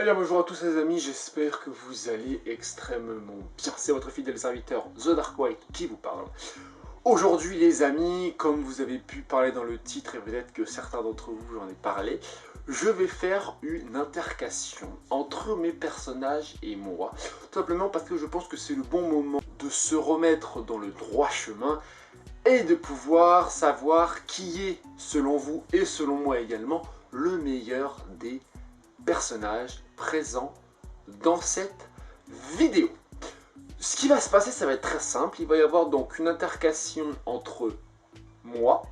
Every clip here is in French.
Eh bien bonjour à tous les amis, j'espère que vous allez extrêmement bien. C'est votre fidèle serviteur The Dark White qui vous parle. Aujourd'hui les amis, comme vous avez pu parler dans le titre et peut-être que certains d'entre vous j'en ai parlé, je vais faire une intercation entre mes personnages et moi. Tout simplement parce que je pense que c'est le bon moment de se remettre dans le droit chemin et de pouvoir savoir qui est, selon vous et selon moi également, le meilleur des personnages présents dans cette vidéo. Ce qui va se passer, ça va être très simple. Il va y avoir donc une intercation entre moi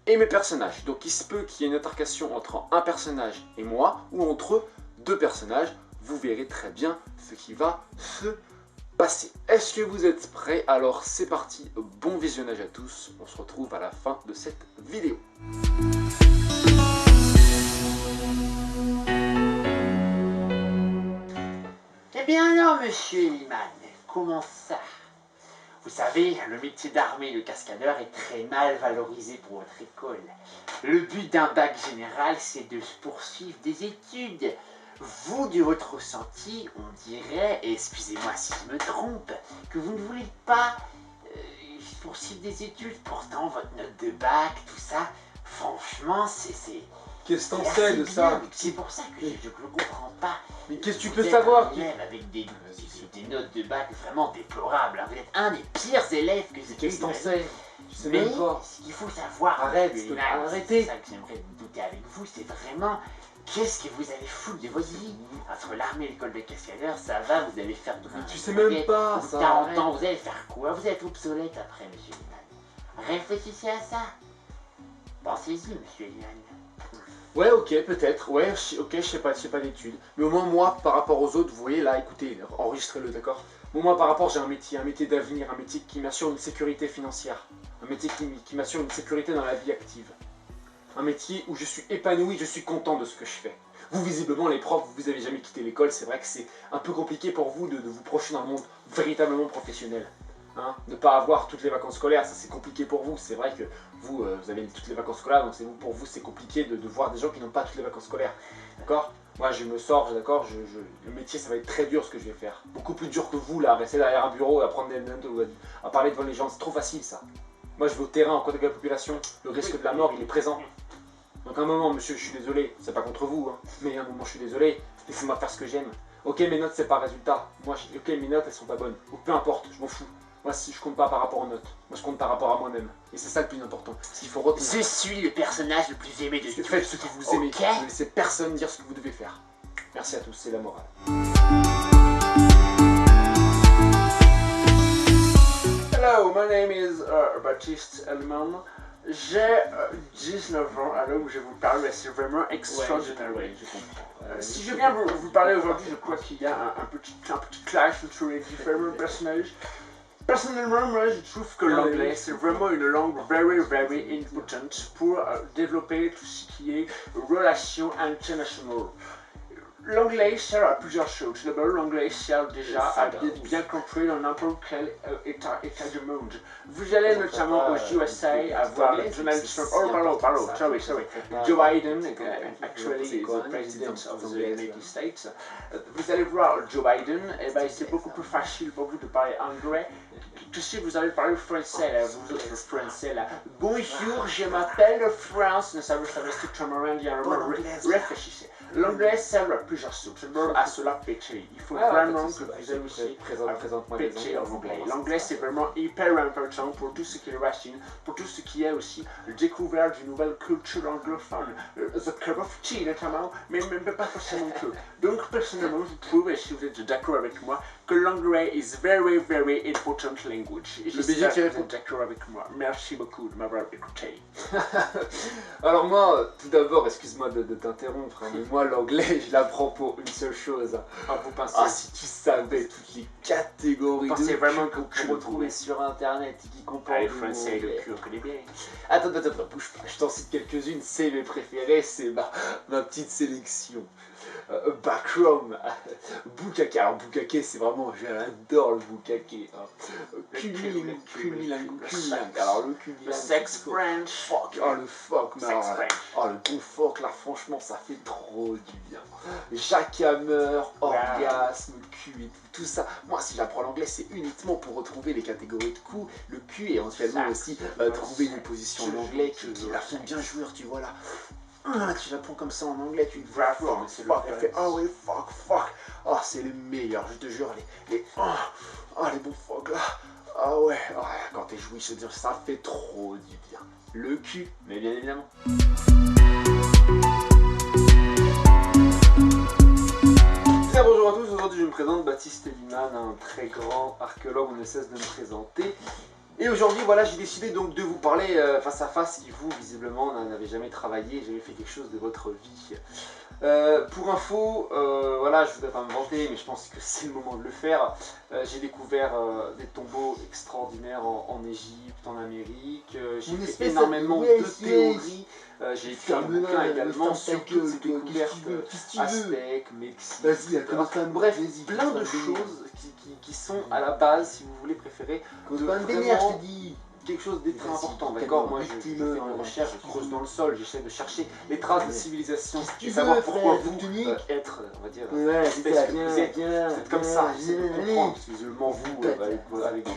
et mes personnages. Donc il se peut qu'il y ait une intercation entre un personnage et moi, ou entre deux personnages. Vous verrez très bien ce qui va se passer. Est-ce que vous êtes prêts? Alors c'est parti, bon visionnage à tous. On se retrouve à la fin de cette vidéo. Eh bien non, monsieur Eliman, comment ça? Vous savez, le métier d'armée de cascadeur est très mal valorisé pour votre école. Le but d'un bac général, c'est de poursuivre des études. Vous, de votre ressenti, on dirait, et excusez-moi si je me trompe, que vous ne voulez pas poursuivre des études. Pourtant, votre note de bac, tout ça, franchement, c'est... Qu'est-ce que t'en sais de ça? C'est pour ça que je ne comprends pas. Mais qu'est-ce que tu peux savoir? Vous êtes un élève avec des notes de bac vraiment déplorables. Vous êtes un des pires élèves que j'ai Qu'est-ce que t'en sais? Je sais Mais même pas. ce qu'il faut savoir, Arrête, c'est arrêtez. ça que j'aimerais douter avec vous, c'est vraiment qu'est-ce que vous allez foutre de votre vie? Entre l'armée et l'école de cascadeurs, ça va, vous allez faire de Tu sais même pas, ça. 40 ans, vous allez faire quoi? Vous êtes obsolète après, monsieur Liman. Réfléchissez à ça. Pensez-y, monsieur Liman. Ouais, ok, peut-être. Ouais, ok, je sais pas d'études. Mais au moins, moi, par rapport aux autres, vous voyez, là, écoutez, enregistrez-le, d'accord? Moi, par rapport, j'ai un métier d'avenir, un métier qui m'assure une sécurité financière. Un métier qui m'assure une sécurité dans la vie active. Un métier où je suis épanoui, je suis content de ce que je fais. Vous, visiblement, les profs, vous avez jamais quitté l'école, c'est vrai que c'est un peu compliqué pour vous de vous projeter dans le monde véritablement professionnel. Hein, ne pas avoir toutes les vacances scolaires, ça c'est compliqué pour vous. C'est vrai que vous, vous avez toutes les vacances scolaires, donc pour vous c'est compliqué de voir des gens qui n'ont pas toutes les vacances scolaires. D'accord? Moi je me sors, d'accord, le métier ça va être très dur ce que je vais faire. Beaucoup plus dur que vous là, rester derrière un bureau, à prendre des notes ou à parler devant les gens, c'est trop facile ça. Moi je vais au terrain en contact avec la population, le risque de la mort il est présent. Donc à un moment, monsieur, je suis désolé, c'est pas contre vous, hein, mais à un moment je suis désolé, laissez-moi faire ce que j'aime. Ok, mes notes c'est pas résultat, ok, mes notes elles sont pas bonnes, ou peu importe, je m'en fous. Moi, si je compte pas par rapport aux notes, moi je compte par rapport à moi-même. Et c'est ça le plus important. S'il faut retenir. Je suis le personnage le plus aimé de tous. Faites ce que vous aimez. Ok. Ne laissez personne dire ce que vous devez faire. Merci à tous, c'est la morale. Hello, my name is Baptiste Elman. J'ai 19 ans à l'heure où je vous parle et c'est vraiment extraordinaire. Je comprends. Si je viens vous parler aujourd'hui, je crois qu'il y a un petit clash entre les différents personnages. Personnellement, moi je trouve que l'anglais c'est vraiment une langue very important pour développer tout ce qui est relations internationales. L'anglais sert à plusieurs choses. D'abord, l'anglais sert déjà à bien compris dans n'importe quel état du monde. Vous allez notamment aux USA avoir Donald Trump. Oh, pardon, sorry. Joe Biden, actually is the president of the United States. Vous allez voir Joe Biden, et ben c'est beaucoup plus facile pour vous de parler anglais que si vous allez parler français, là, vous autres français là. Bonjour, je m'appelle France. Ça veut strictement rien dire. Réfléchissez. L'anglais sert à plusieurs choses. D'abord à cela péter. Il faut vraiment que vous ayez aussi péter en anglais. L'anglais c'est vraiment hyper important pour tout ce qui est racine, pour tout ce qui est aussi découvert d'une nouvelle culture anglophone. The cup of tea notamment, mais même pas forcément que. Donc personnellement je trouve, et si vous êtes d'accord avec moi, que l'anglais is very important language. Le BG qui répond. D'accord avec moi. Merci beaucoup de m'avoir écouté. Alors moi, tout d'abord, excuse-moi de t'interrompre, hein, mais moi l'anglais, je l'apprends pour une seule chose. Ah, vous pensez si tu savais toutes les catégories de vraiment que tu retrouver sur internet et qui comportent le français, le cul, on connaît bien. Attends, bouge pas, je t'en cite quelques-unes, c'est mes préférés, c'est ma petite sélection. Back Chrome. Bukake. Alors Bukake, c'est vraiment, j'adore le Bukake. Cunilingue. Alors le cunilingue. Le sex French. Fuck. Oh le fuck. Mais Sex alors, French. oh le bon fuck là, franchement, ça fait trop du bien. Jackhammer, orgasme, cul et tout ça. Moi, si j'apprends l'anglais, c'est uniquement pour retrouver les catégories de coups, le cul et éventuellement aussi trouver une position en anglais qui la font bien jouer, tu vois là. Tu l'apprends comme ça en anglais, tu dis fuck, elle fait ah oui, fuck. Oh, c'est le meilleur, je te jure, les bons fuck là. Ah ouais, quand t'es joué, je te dis, ça fait trop du bien. Le cul, mais bien évidemment. Bien, bonjour à tous, aujourd'hui je me présente Baptiste Liman, un très grand archéologue, on ne cesse de me présenter. Et aujourd'hui, voilà, j'ai décidé donc de vous parler face à face, si vous, visiblement, n'avez jamais travaillé, jamais fait quelque chose de votre vie. Pour info, voilà, je ne voudrais pas me vanter, mais je pense que c'est le moment de le faire. J'ai découvert des tombeaux extraordinaires en Égypte, en Amérique. J'ai fait énormément de théories. J'ai écrit un bouquin également sur toutes ces découvertes aztèques, mexiques, bref, plein de choses qui sont à la base, si vous voulez préférer, de vraiment quelque chose de très important, d'accord? Moi, je fais mes recherches, je creuse dans le sol, j'essaie de chercher les traces de civilisation et savoir pourquoi vous être, on va dire, l'espèce que vous êtes comme ça, j'essaie de comprendre, parce que visiblement vous, avec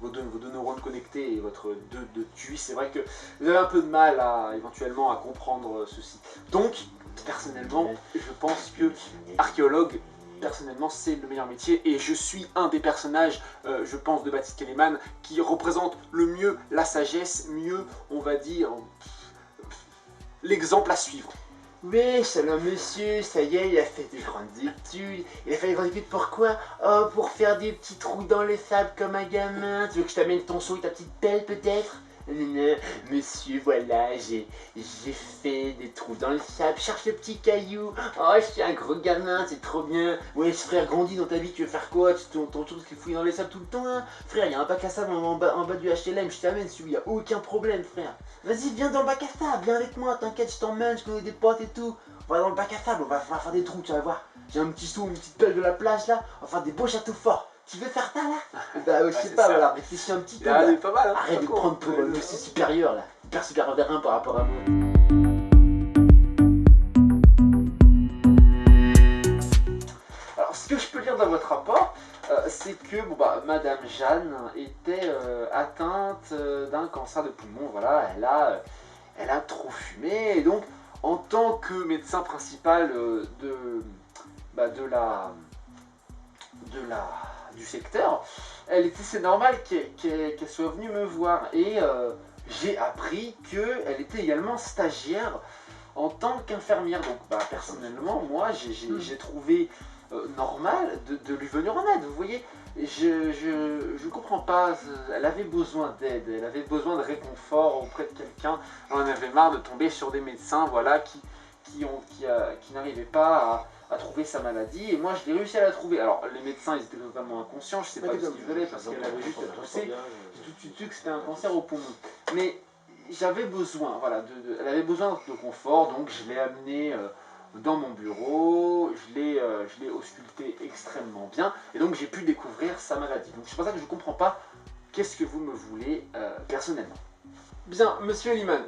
vos deux neurones connectés et votre deux QI, c'est vrai que vous avez un peu de mal éventuellement à comprendre ceci. Donc, personnellement, je pense que archéologue, personnellement, c'est le meilleur métier et je suis un des personnages, je pense, de Baptiste Kelleman qui représente le mieux la sagesse, mieux, on va dire, l'exemple à suivre. Oui, shalom monsieur, ça y est, il a fait des grandes études. Il a fait des grandes études pourquoi? Oh, pour faire des petits trous dans le sable comme un gamin. Tu veux que je t'amène ton seau et ta petite pelle peut-être? Non, monsieur, voilà, j'ai fait des trous dans le sable, cherche le petit caillou. Oh, je suis un gros gamin, c'est trop bien. Ouais, frère, grandis dans ta vie, tu veux faire quoi? Ton truc qui fouille dans les sables tout le temps, hein? Frère, il y a un bac à sable en bas du HLM, je t'amène, il n'y a aucun problème, frère. Vas-y, viens dans le bac à sable, viens avec moi, t'inquiète, je t'emmène, je connais des potes et tout. On va dans le bac à sable, on va faire des trous, tu vas voir. J'ai un petit seau, une petite pelle de la plage là, on va faire des beaux châteaux forts. Tu veux faire ça là? Bah je sais pas, voilà, réfléchis un petit peu là. Pas mal, hein. Arrête de prendre pour le monsieur supérieur là, hyper supérieur vers un par rapport à moi. Alors ce que je peux dire dans votre rapport, c'est que Madame Jeanne était atteinte d'un cancer de poumon, voilà, elle a trop fumé, et donc en tant que médecin principal du secteur, c'est normal qu'elle soit venue me voir et j'ai appris qu'elle était également stagiaire en tant qu'infirmière. Donc personnellement, moi j'ai trouvé normal de lui venir en aide, vous voyez. Je comprends pas, elle avait besoin d'aide, elle avait besoin de réconfort auprès de quelqu'un. On en avait marre de tomber sur des médecins, voilà, qui n'arrivaient pas à trouver sa maladie, et moi je l'ai réussi à la trouver. Alors les médecins, ils étaient totalement inconscients, je sais pas ce qu'ils faisaient parce qu'elle avait juste poussé, j'ai tout de suite su que c'était un cancer au poumon. Mais j'avais besoin, voilà, elle avait besoin de confort, donc je l'ai amenée dans mon bureau, je l'ai auscultée extrêmement bien, et donc j'ai pu découvrir sa maladie. Donc c'est pour ça que je comprends pas qu'est-ce que vous me voulez personnellement. Bien, monsieur Liman,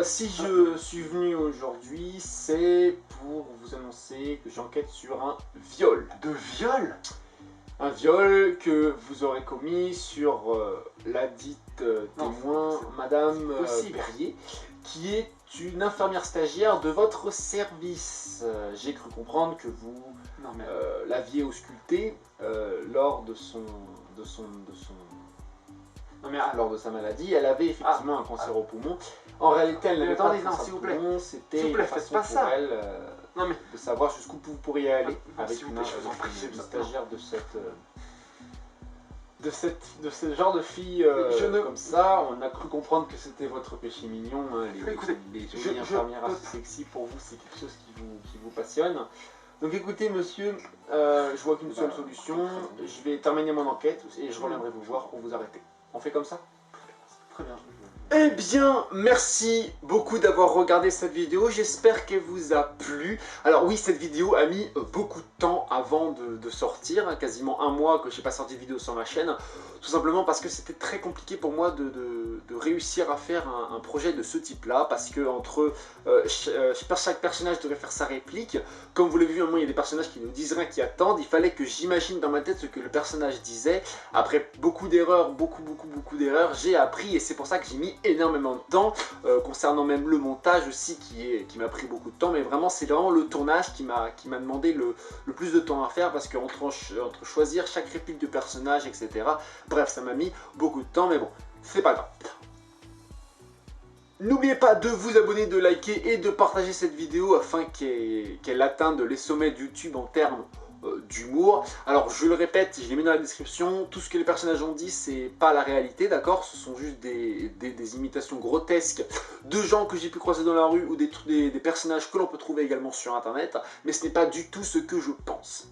si je suis venu aujourd'hui, c'est pour vous annoncer que j'enquête sur un viol. De viol? Un viol que vous aurez commis sur la dite témoin, Madame Perrier, qui est une infirmière stagiaire de votre service. J'ai cru comprendre que vous l'aviez auscultée lors de lors de sa maladie. Elle avait effectivement un cancer au poumon. En réalité, elle n'avait pas de cancer au poumon, c'était une façon pour elle de savoir jusqu'où vous pourriez aller avec une stagiaire de ce genre de fille comme ça. On a cru comprendre que c'était votre péché mignon, hein, les jolies infirmières assez sexy pour vous, c'est quelque chose qui vous passionne. Donc écoutez monsieur, je vois qu'une seule solution, je vais terminer mon enquête et je reviendrai vous voir pour vous arrêter. On fait comme ça? Très bien. Eh bien, merci beaucoup d'avoir regardé cette vidéo, j'espère qu'elle vous a plu. Alors oui, cette vidéo a mis beaucoup de temps avant de sortir, hein, quasiment un mois que je n'ai pas sorti de vidéo sur ma chaîne, tout simplement parce que c'était très compliqué pour moi de réussir à faire un projet de ce type-là, parce que entre chaque personnage devait faire sa réplique, comme vous l'avez vu, à un moment il y a des personnages qui ne disent rien, qui attendent, il fallait que j'imagine dans ma tête ce que le personnage disait. Après beaucoup d'erreurs, beaucoup d'erreurs, j'ai appris et c'est pour ça que j'ai mis énormément de temps, concernant même le montage aussi qui m'a pris beaucoup de temps, mais vraiment c'est vraiment le tournage qui m'a demandé le plus de temps à faire, parce que entre choisir chaque réplique de personnage, etc. Bref, ça m'a mis beaucoup de temps, mais bon, c'est pas grave. N'oubliez pas de vous abonner, de liker et de partager cette vidéo afin qu'elle atteigne les sommets de YouTube en termes d'humour. Alors je le répète, je l'ai mis dans la description, tout ce que les personnages ont dit c'est pas la réalité, d'accord, ce sont juste des imitations grotesques de gens que j'ai pu croiser dans la rue ou des personnages que l'on peut trouver également sur internet, mais ce n'est pas du tout ce que je pense.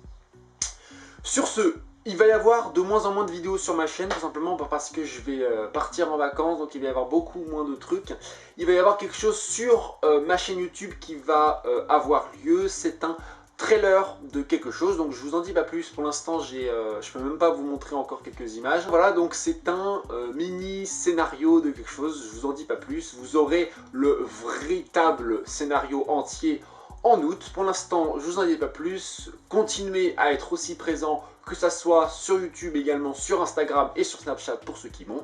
Sur ce, il va y avoir de moins en moins de vidéos sur ma chaîne, tout simplement parce que je vais partir en vacances, donc il va y avoir beaucoup moins de trucs. Il va y avoir quelque chose sur ma chaîne YouTube qui va avoir lieu, c'est un trailer de quelque chose, donc je vous en dis pas plus. Pour l'instant je peux même pas vous montrer encore quelques images. Voilà, donc c'est un mini scénario de quelque chose, je vous en dis pas plus. Vous aurez le véritable scénario entier en août. Pour l'instant je vous en dis pas plus. Continuez à être aussi présent, que ça soit sur YouTube, également sur Instagram et sur Snapchat pour ceux qui m'ont.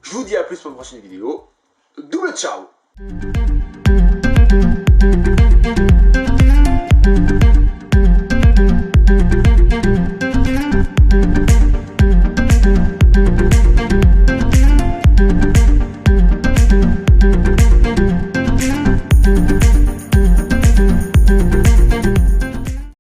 Je vous dis à plus pour une prochaine vidéo. Double ciao.